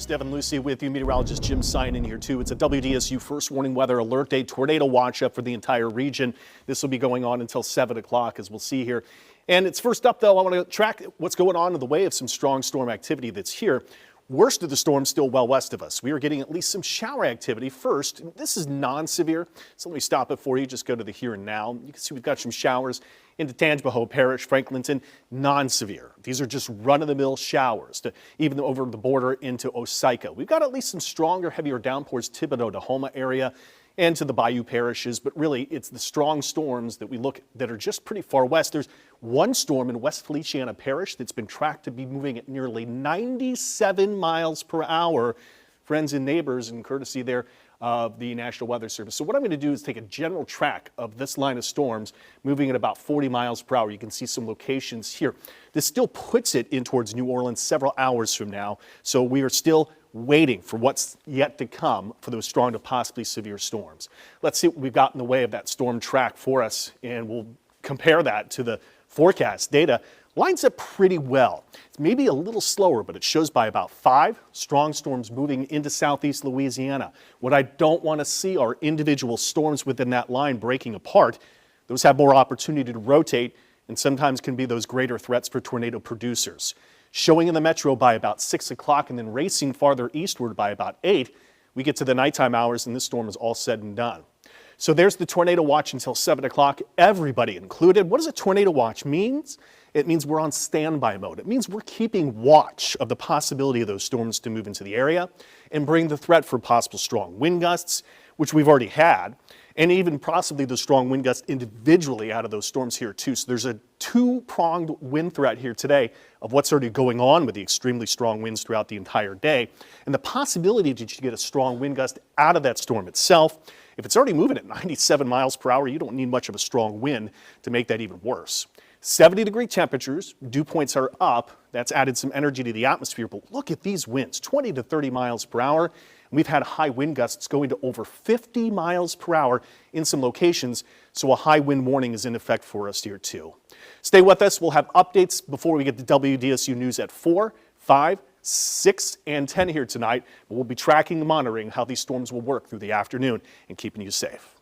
Devin Lucy with you, meteorologist Jim Sign in here too. It's a WDSU first warning weather alert day, tornado watch up for the entire region. This will be going on until 7 o'clock, as we'll see here. And it's first up, though, I want to track what's going on in the way of some strong storm activity that's here. Worst of the storm still well west of us. We are getting at least some shower activity first. This is non-severe, so let me stop it for you. Just go to the here and now. You can see we've got some showers into Tangipahoa Parish, Franklinton, non-severe. These are just run-of-the-mill showers, even over the border into Osika. We've got at least some stronger, heavier downpours, Thibodaux, Tahoma area, and to the Bayou parishes, but really it's the strong storms that we look that are just pretty far west. There's one storm in West Feliciana Parish that's been tracked to be moving at nearly 97 miles per hour. Friends and neighbors, and courtesy there of the National Weather Service. So what I'm going to do is take a general track of this line of storms moving at about 40 miles per hour. You can see some locations here. This still puts it in towards New Orleans several hours from now. So we are still waiting for what's yet to come for those strong to possibly severe storms. Let's see what we've got in the way of that storm track for us, and we'll compare that to the forecast data. Lines up pretty well. It's maybe a little slower, but it shows by about 5 strong storms moving into southeast Louisiana. What I don't want to see are individual storms within that line breaking apart. Those have more opportunity to rotate and sometimes can be those greater threats for tornado producers. Showing in the metro by about 6 o'clock and then racing farther eastward by about 8, we get to the nighttime hours and this storm is all said and done. So there's the tornado watch until 7 o'clock, everybody included. What does a tornado watch mean? It means we're on standby mode. It means we're keeping watch of the possibility of those storms to move into the area and bring the threat for possible strong wind gusts, which we've already had, and even possibly the strong wind gusts individually out of those storms here too. So there's a two-pronged wind threat here today of what's already going on with the extremely strong winds throughout the entire day, and the possibility that you get a strong wind gust out of that storm itself. If it's already moving at 97 miles per hour, you don't need much of a strong wind to make that even worse. 70-degree temperatures, dew points are up. That's added some energy to the atmosphere, but look at these winds, 20 to 30 miles per hour. And we've had high wind gusts going to over 50 miles per hour in some locations, so a high wind warning is in effect for us here too. Stay with us. We'll have updates before we get to WDSU News at 4, 5, 6, and 10 here tonight. We'll be tracking and monitoring how these storms will work through the afternoon and keeping you safe.